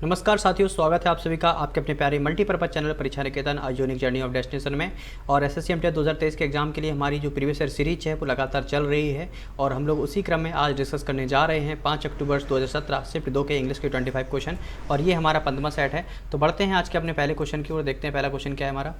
नमस्कार साथियों, स्वागत है आप सभी का आपके अपने प्यारे मल्टीपर्पज चैनल परीक्षा निकेतन यूनिक जर्नी ऑफ डेस्टिनेशन में। और एसएससी एमटीएस 2023 के एग्जाम के लिए हमारी जो प्रीवियस ईयर सीरीज है वो लगातार चल रही है और हम लोग उसी क्रम में आज डिस्कस करने जा रहे हैं 5 अक्टूबर 2017 शिफ्ट 2 के इंग्लिश के 25 क्वेश्चन और ये हमारा 15वां सेट है। तो बढ़ते हैं आज के अपने पहले क्वेश्चन की ओर, देखते हैं पहला क्वेश्चन क्या है हमारा।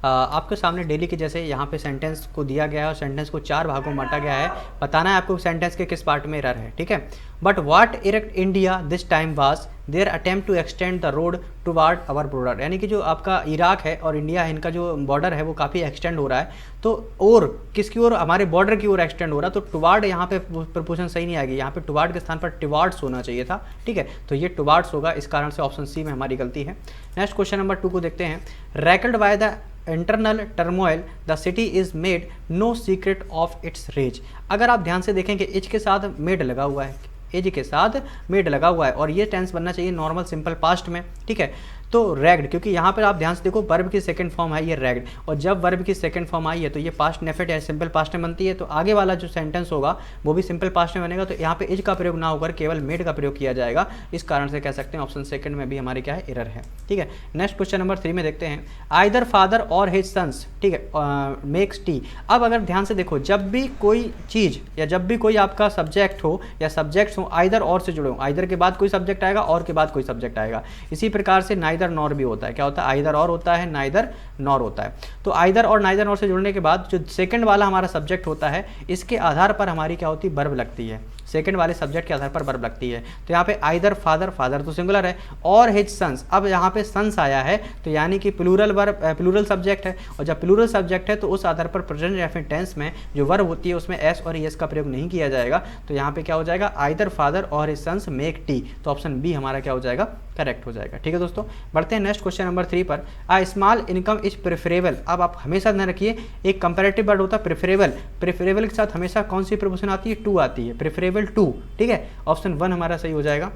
आपके सामने डेली के जैसे यहाँ पे सेंटेंस को दिया गया है और सेंटेंस को 4 भागों में बांटा गया है। बताना है आपको सेंटेंस के किस पार्ट में एरर है, ठीक है। But what erect India this time was there attempt to extend the road toward our border, यानी कि जो आपका इराक है और इंडिया है, इनका जो बॉर्डर है वो काफ़ी एक्सटेंड हो रहा है। तो और किसकी ओर, हमारे बॉर्डर की ओर एक्सटेंड हो रहा है। तो टुवार्ड यहाँ पे प्रपोजन सही नहीं आएगी, यहाँ पे टुवार्ड के स्थान पर टुवार्ड्स होना चाहिए था, ठीक है। तो ये टुवार्ड्स होगा, इस कारण से ऑप्शन सी में हमारी गलती है। नेक्स्ट क्वेश्चन नंबर 2 को देखते हैं। Racked by the internal turmoil the city is made no secret of its rage. अगर आप ध्यान से देखेंगे एज के साथ मेड लगा हुआ है, एज के साथ मेड लगा हुआ है और ये टेंस बनना चाहिए नॉर्मल सिंपल पास्ट में, ठीक है। तो रैग्ड, क्योंकि यहाँ पर आप ध्यान से देखो वर्ब की सेकंड फॉर्म है ये रैग्ड, और जब वर्ब की सेकंड फॉर्म आई है तो ये पास्ट नेफेट है, सिंपल पास्ट में बनती है। तो आगे वाला जो सेंटेंस होगा वो भी सिंपल पास्ट में बनेगा। तो यहाँ पे एज का प्रयोग ना होकर केवल मेड का प्रयोग किया जाएगा, इस कारण से कह सकते हैं ऑप्शन सेकंड में भी हमारे क्या है, एरर है, ठीक है। नेक्स्ट क्वेश्चन नंबर 3 में देखते हैं। आइदर फादर और हिज सन्स, ठीक है, मेक्स टी। अब अगर ध्यान से देखो, जब भी कोई चीज़ या जब भी कोई आपका सब्जेक्ट हो या सब्जेक्ट्स हो आइदर और से जुड़े हो, आइदर के बाद कोई सब्जेक्ट आएगा और के बाद कोई सब्जेक्ट आएगा। इसी प्रकार से नाइदर नॉर भी होता है। क्या होता है, आइदर और होता है, नाइदर नॉर होता है। तो आइदर और नाइदर नॉर से जुड़ने के बाद जो सेकंड वाला हमारा सब्जेक्ट होता है, इसके आधार पर हमारी क्या होती है, वर्ब लगती है। सेकंड वाले सब्जेक्ट के आधार पर वर्ब लगती है। तो यहाँ पे आइदर फादर, फादर तो सिंगुलर है, और हिज सन्स, अब यहाँ पे सन्स आया है तो यानी कि प्लूरल वर्ब, प्लूरल सब्जेक्ट है। और जब प्लूरल सब्जेक्ट है तो उस आधार पर प्रेजेंट या फिर टेंस में जो वर्ब होती है उसमें एस और एस का प्रयोग नहीं किया जाएगा। तो यहाँ पे क्या हो जाएगा, आइदर फादर और हिज सन्स मेक टी। तो ऑप्शन बी हमारा क्या हो जाएगा, करेक्ट हो जाएगा, ठीक है दोस्तों। बढ़ते हैं नेक्स्ट क्वेश्चन नंबर 3 पर। आ स्मॉल इनकम इज प्रेफरेबल। अब आप हमेशा ध्यान रखिए, एक कंपैरेटिव वर्ड होता है प्रेफरेबल, प्रेफरेबल के साथ हमेशा कौन सी प्रपोजन आती है, टू आती है, प्रेफरेबल टू, ठीक है। ऑप्शन 1 हमारा सही हो जाएगा।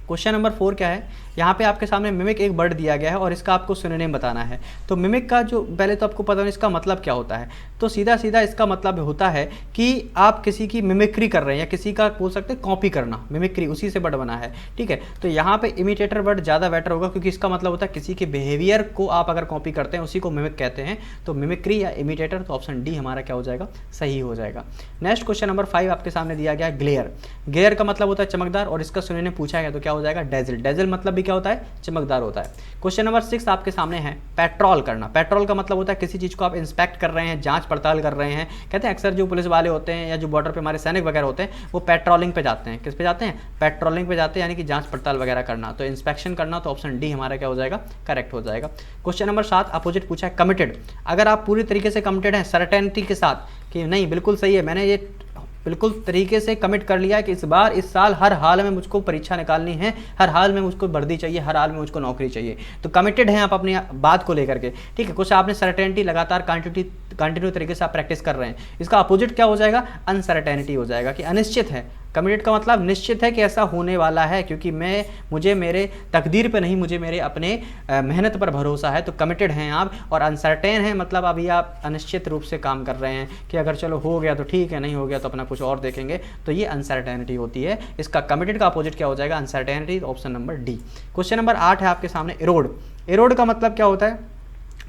क्वेश्चन नंबर 4 क्या है, यहाँ पे आपके सामने मिमिक एक वर्ड दिया गया है और इसका आपको सिनोनिम बताना है। तो मिमिक का जो पहले तो आपको पता है इसका मतलब क्या होता है। तो सीधा सीधा इसका मतलब होता है कि आप किसी की मिमिक्री कर रहे हैं या किसी का बोल सकते हैं कॉपी करना, मिमिक्री उसी से वर्ड बना है, ठीक है। तो यहाँ पे इमिटेटर वर्ड ज़्यादा बेटर होगा क्योंकि इसका मतलब होता है किसी के बिहेवियर को आप अगर कॉपी करते हैं उसी को मिमिक कहते हैं। तो मिमिक्री या इमिटेटर, तो ऑप्शन डी हमारा क्या हो जाएगा, सही हो जाएगा। नेक्स्ट क्वेश्चन नंबर 5 आपके सामने दिया गया है ग्लेयर। ग्लेयर का मतलब होता है चमकदार और इसका सिनोनिम पूछा गया तो क्या हो जाएगा, डेजल। डेजल मतलब भी क्या होता है, चमकदार होता है। क्वेश्चन नंबर 6 आपके सामने है पेट्रोल करना। पेट्रोल का मतलब होता है किसी चीज़ को आप इंस्पेक्ट कर रहे हैं, जांच पड़ताल कर रहे हैं। कहते हैं अक्सर जो पुलिस वाले होते हैं या जो बॉर्डर पे हमारे सैनिक वगैरह होते हैं वो पेट्रोलिंग पे जाते हैं। किस पे जाते हैं, पेट्रोलिंग पे जाते हैं, यानी कि जांच पड़ताल वगैरह करना। तो इंस्पेक्शन करना, तो ऑप्शन डी हमारा क्या हो जाएगा, करेक्ट हो जाएगा। क्वेश्चन नंबर 7 अपोजिट पूछा है कमिटेड। अगर आप पूरी तरीके से कमिटेड हैं सर्टेनिटी के साथ कि नहीं बिल्कुल सही है, मैंने ये बिल्कुल तरीके से कमिट कर लिया है कि इस साल हर हाल में मुझको परीक्षा निकालनी है, हर हाल में मुझको वर्दी चाहिए, हर हाल में मुझको नौकरी चाहिए, तो कमिटेड हैं आप अपनी बात को लेकर के, ठीक है। कुछ आपने सर्टेनिटी लगातार कंटिन्यू तरीके से आप प्रैक्टिस कर रहे हैं। इसका अपोजिट क्या हो जाएगा, अनसर्टेनिटी हो जाएगा कि अनिश्चित है। कमिटेड का मतलब निश्चित है कि ऐसा होने वाला है, क्योंकि मुझे मेरे तकदीर पे नहीं, मुझे मेरे अपने मेहनत पर भरोसा है। तो कमिटेड हैं आप, और अनसर्टेन है मतलब अभी आप अनिश्चित रूप से काम कर रहे हैं कि अगर चलो हो गया तो ठीक है, नहीं हो गया तो अपना कुछ और देखेंगे। तो ये अनसर्टेनिटी होती है। इसका कमिटेड का अपोजिट क्या हो जाएगा, uncertainty, option number D. Question number 8 है आपके सामने इरोड। इरोड का मतलब क्या होता है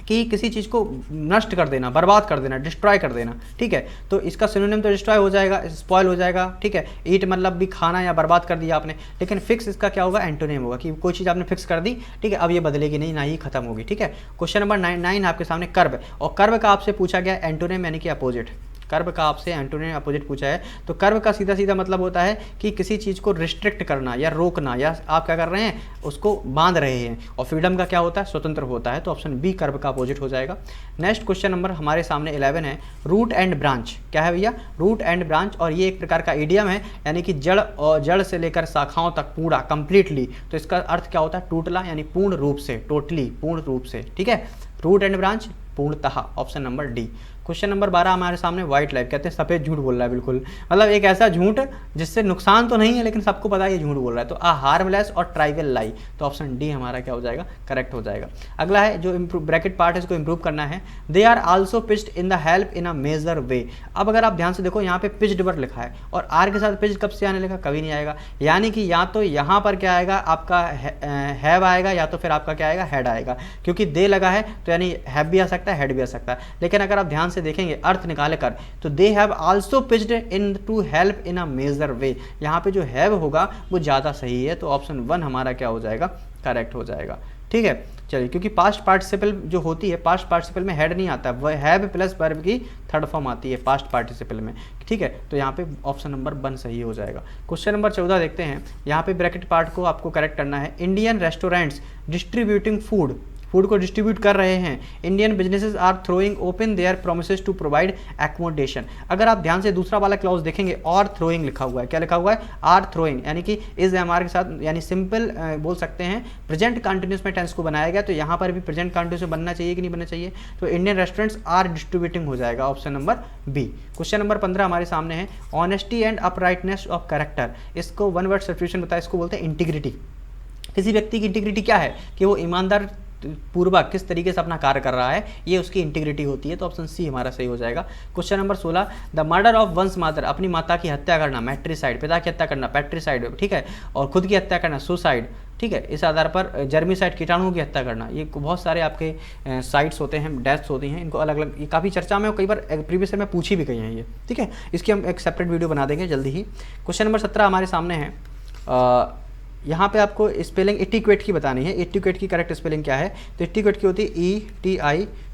कि किसी चीज़ को नष्ट कर देना, बर्बाद कर देना, डिस्ट्रॉय कर देना, ठीक है। तो इसका सिनोनिम तो डिस्ट्रॉय हो जाएगा, स्पॉइल हो जाएगा, ठीक है। ईट मतलब भी खाना या बर्बाद कर दिया आपने। लेकिन फिक्स इसका क्या होगा, एंटोनिम होगा कि कोई चीज़ आपने फिक्स कर दी, ठीक है, अब ये बदलेगी नहीं, ना ही खत्म होगी, ठीक है। क्वेश्चन नंबर 9 आपके सामने कर्व, और कर्व का आपसे पूछा गया एंटोनिम यानी कि अपोजिट। कर्व का आपसे एंटोनिम अपोजिट पूछा है। तो कर्व का सीधा सीधा मतलब होता है कि किसी चीज़ को रिस्ट्रिक्ट करना या रोकना, या आप क्या कर रहे हैं, उसको बांध रहे हैं। और फ्रीडम का क्या होता है, स्वतंत्र होता है। तो ऑप्शन बी कर्व का अपोजिट हो जाएगा। नेक्स्ट क्वेश्चन नंबर हमारे सामने 11 है रूट एंड ब्रांच। क्या है भैया, रूट एंड ब्रांच, और ये एक प्रकार का इडियम है, यानी कि जड़ और जड़ से लेकर शाखाओं तक पूरा कंप्लीटली। तो इसका अर्थ क्या होता है, टूटना, यानी पूर्ण रूप से, टोटली, पूर्ण रूप से, ठीक है। रूट एंड ब्रांच पूर्णतः, option number D. Question number 12 हमारे सामने व्हाइट लाइफ, कहते हैं सफ़ेद झूठ बोल रहा है बिल्कुल, मतलब एक ऐसा झूठ जिससे नुकसान तो नहीं है लेकिन सबको पता है ये झूठ बोल रहा है। तो आ हार्मलेस और ट्राइवल लाई, तो ऑप्शन डी हमारा क्या हो जाएगा, करेक्ट हो जाएगा। अगला है जो ब्रैकेट पार्ट है इसको इंप्रूव करना है। They are also pitched in the help in a major way. अब अगर आप ध्यान से देखो यहाँ पे पिच्ड वर्ड लिखा है और आर के साथ पिच्ड कब से आने लगा, कभी नहीं आएगा, यानी कि या तो यहाँ पर क्या आएगा आपका हैव आएगा या तो फिर आपका क्या आएगा, हेड आएगा, क्योंकि दे लगा है तो यानी हैव भी आ सकता है, हेड भी आ सकता है। लेकिन अगर आप ध्यान से देखेंगे अर्थ निकाले कर तो they have also pitched in to help in a major way, यहाँ पे जो हैव होगा वो ज़्यादा सही है, तो ऑप्शन 1 हमारा क्या हो जाएगा, करेक्ट हो जाएगा। ठीक है, चलिए, क्योंकि पास्ट पार्टिसिपल जो होती है, पास्ट पार्टिसिपल में हेड नहीं आता, वह हैव प्लस वर्ब की थर्ड फॉर्म आती है पास्ट पार्टिसिपल में। ठीक है, तो यहाँ पे ऑप्शन नंबर 1 सही हो जाएगा। क्वेश्चन नंबर 14 देखते हैं, यहाँ पे ब्रैकेट पार्ट को आपको करेक्ट करना है। इंडियन रेस्टोरेंट्स डिस्ट्रीब्यूटिंग फूड को डिस्ट्रीब्यूट कर रहे हैं। Indian businesses are throwing open their promises to provide accommodation. अगर आप ध्यान से दूसरा वाला क्लॉज देखेंगे, और थ्रोइंग लिखा हुआ है, क्या लिखा हुआ है, आर थ्रोइंग, यानी कि इस एमआर के साथ यानी सिंपल बोल सकते हैं प्रेजेंट कंटिन्यूस में टेंस को बनाया गया, तो यहाँ पर भी प्रेजेंट कंटिन्यूस में बनना चाहिए कि नहीं बनना चाहिए, तो इंडियन रेस्टोरेंट्स आर डिस्ट्रीब्यूटिंग हो जाएगा, option number B. Question number 15 हमारे सामने है, honesty and uprightness of character. इसको वन वर्ड सब्स्टिट्यूशन बताया, इसको बोलते हैं इंटीग्रिटी। किसी व्यक्ति की इंटीग्रिटी क्या है कि वो ईमानदार पूर्वक किस तरीके से अपना कार्य कर रहा है, ये उसकी इंटीग्रिटी होती है, तो ऑप्शन सी हमारा सही हो जाएगा। Question number 16, the murder of one's mother, अपनी माता की हत्या करना, मैट्रिसाइड, पिता की हत्या करना, पैट्रिसाइड, ठीक है, और खुद की हत्या करना, सुसाइड। ठीक है, इस आधार पर जर्मिसाइड, कीटाणुओं की हत्या करना, ये बहुत सारे आपके साइट्स होते हैं, डेथ्स होती हैं, इनको अलग अलग, ये काफ़ी चर्चा में कई बार प्रीवियस में पूछी भी गई हैं ये। ठीक है, इसकी हम एक सेपरेट वीडियो बना देंगे जल्दी ही। क्वेश्चन नंबर 17 हमारे सामने है, यहाँ पे आपको स्पेलिंग इटिक्वेट की बतानी है। इटिक्वेट की करेक्ट स्पेलिंग क्या है, तो इटिक्वेट की होती है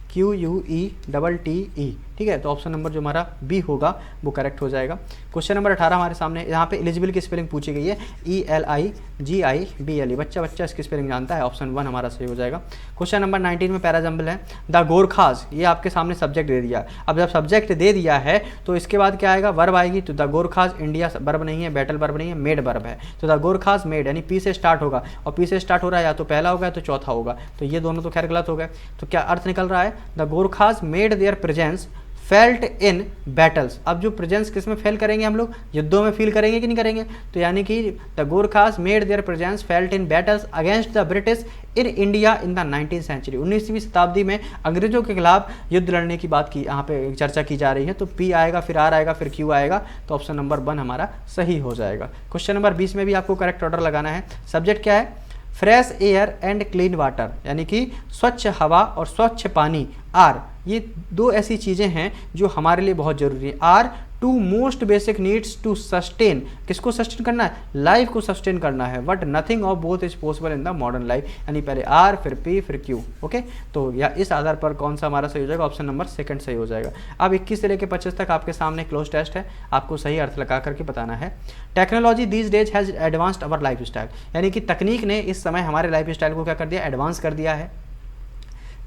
ETIQUETTE। ठीक है, तो ऑप्शन नंबर जो हमारा बी होगा वो करेक्ट हो जाएगा। क्वेश्चन नंबर 18 हमारे सामने, यहाँ पे एलिजिबल की स्पेलिंग पूछी गई है, ELIGIBLE। बच्चा इसकी स्पेलिंग जानता है, ऑप्शन 1 हमारा सही हो जाएगा। क्वेश्चन नंबर 19 में पैराजम्बल है, द गोरखाज, ये आपके सामने सब्जेक्ट दे दिया। अब जब सब्जेक्ट दे दिया है तो इसके बाद क्या आएगा, वर्ब आएगी, तो द गोरखाज, इंडिया वर्ब नहीं है, बैटल वर्ब नहीं है, मेड वर्ब है, तो द गोरखाज मेड, यानी पी से स्टार्ट होगा, और पी से स्टार्ट हो रहा है या तो पहला होगा तो चौथा होगा, तो ये दोनों तो खैर गलत हो गए। तो क्या अर्थ निकल रहा है, the Gorkhas made their presence felt in battles. अब जो प्रेजेंस किस में फेल करेंगे हम लोग, युद्धों में फील करेंगे कि नहीं करेंगे, तो यानी कि the Gorkhas made their presence felt in battles against the British in India in the 19th century. 19वीं शताब्दी में अंग्रेजों के खिलाफ युद्ध लड़ने की बात की यहाँ पे चर्चा की जा रही है, तो पी आएगा, फिर आर आएगा, फिर क्यू आएगा, तो ऑप्शन नंबर 1 हमारा सही हो जाएगा। क्वेश्चन नंबर 20 में भी आपको करेक्ट ऑर्डर लगाना है। सब्जेक्ट क्या है, fresh air and clean water, यानी कि स्वच्छ हवा और स्वच्छ पानी, आर, ये दो ऐसी चीज़ें हैं जो हमारे लिए बहुत ज़रूरी है। Are two most basic needs to sustain, किसको सस्टेन करना है, लाइफ को सस्टेन करना है, but nothing of both is possible in the modern life, यानी पहले आर फिर पी फिर क्यू। ओके, तो या इस आधार पर कौन सा हमारा सही हो जाएगा, ऑप्शन नंबर 2 सही हो जाएगा। अब 21 से लेकर 25 तक आपके सामने क्लोज टेस्ट है, आपको सही अर्थ लगा करके बताना है। Technology these days has advanced our life style, यानी कि तकनीक ने इस समय हमारे लाइफ स्टाइल को क्या कर दिया, एडवांस कर दिया है।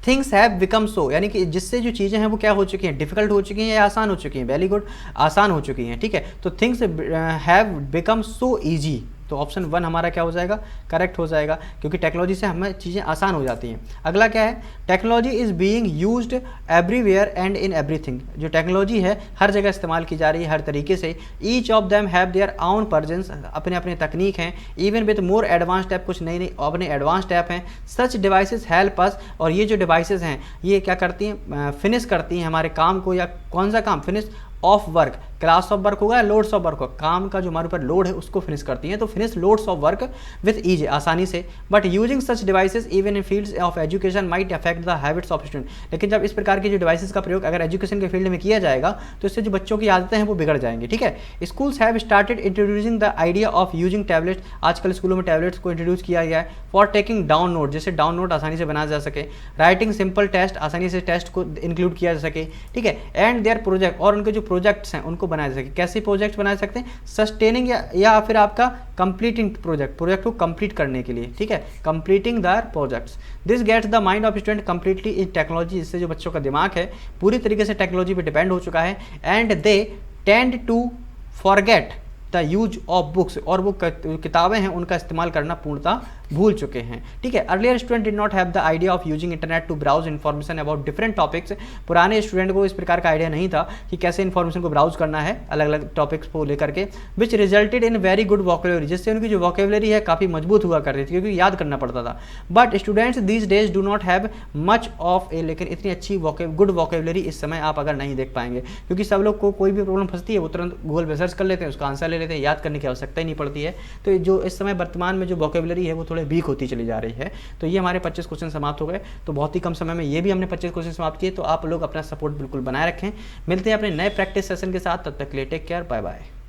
थिंग्स हैव बिकम सो, यानी कि जिससे जो चीज़ें हैं वो क्या हो चुकी हैं, डिफिकल्ट हो चुकी हैं या आसान हो चुकी हैं, वेरी गुड, आसान हो चुकी हैं। ठीक है, तो things have become so easy, तो ऑप्शन 1 हमारा क्या हो जाएगा, करेक्ट हो जाएगा, क्योंकि टेक्नोलॉजी से हमें चीज़ें आसान हो जाती हैं। अगला क्या है, technology is being used everywhere and in everything, जो टेक्नोलॉजी है हर जगह इस्तेमाल की जा रही है, हर तरीके से। Each of them have their own versions, अपने अपने तकनीक हैं, even with more advanced app, कुछ नई नई अपने एडवांस्ड ऐप हैं। सच डिवाइसेस हेल्प अस, और ये जो डिवाइसेस हैं ये क्या करती हैं, फिनिश करती हैं हमारे काम को, या कौन सा काम, finish off work, class of work होगा या लोड्स ऑफ वर्क होगा, काम का जो हमारे ऊपर लोड है उसको फिनिश करती हैं, तो finish loads of work with ease, आसानी से। But using such devices even in fields of education might affect the habits of student, लेकिन जब इस प्रकार की जो डिवाइसेस का प्रयोग अगर एजुकेशन के फील्ड में किया जाएगा तो इससे जो बच्चों की आदतें हैं वो बिगड़ जाएंगी। ठीक है, schools have started introducing the idea of using tablets, आजकल स्कूलों में टैबलेट्स को इंट्रोड्यूस किया गया है, फॉर टेकिंग डाउन नोट, जैसे डाउन नोट आसानी से बनाया जा सके, राइटिंग सिंपल टेस्ट, आसानी से टेस्ट को इंक्लूड किया जा सके। ठीक है, एंड देयर प्रोजेक्ट, और उनके जो प्रोजेक्ट्स हैं उनको बनाया जा सके। कैसे प्रोजेक्ट बना सकते हैं, सस्टेनिंग या फिर आपका कंप्लीटिंग प्रोजेक्ट को कंप्लीट करने के लिए। ठीक है, completing the projects, this gets the mind of student completely in technology, जिससे जो बच्चों का दिमाग है पूरी तरीके से टेक्नोलॉजी पे डिपेंड हो चुका है। And they tend to forget the use of books, और वो किताबें हैं उनका इस्तेमाल करना पूर्णतः भूल चुके हैं। ठीक है, earlier student did not have the idea of using internet to browse information about different topics. पुराने स्टूडेंट को इस प्रकार का आइडिया नहीं था कि कैसे इन्फॉर्मेशन को ब्राउज करना है अलग अलग टॉपिक्स को लेकर के, विच resulted in very good vocabulary, जिससे उनकी जो वोकेबलरी है काफ़ी मजबूत हुआ करती थी क्योंकि याद करना पड़ता था। But students these days do not have much of a, लेकिन इतनी अच्छी गुड वोकेबलरी इस समय आप अगर नहीं देख पाएंगे, क्योंकि सब लोग को कोई भी प्रॉब्लम फंसती है वो तुरंत गूगल पे सर्च कर लेते हैं, उसका आंसर ले लेते हैं, याद करने की आवश्यकता ही नहीं पड़ती है। तो जो इस समय वर्तमान में जो वोकेबलरी है वो थोड़े वीक होती चली जा रही है। तो ये हमारे 25 क्वेश्चन समाप्त हो गए। तो बहुत ही कम समय में ये भी हमने 25 क्वेश्चन समाप्त किए। तो आप लोग अपना सपोर्ट बिल्कुल बनाए रखें। मिलते हैं अपने नए प्रैक्टिस सेशन के साथ, तब तक के लिए टेक केयर, बाय बाय।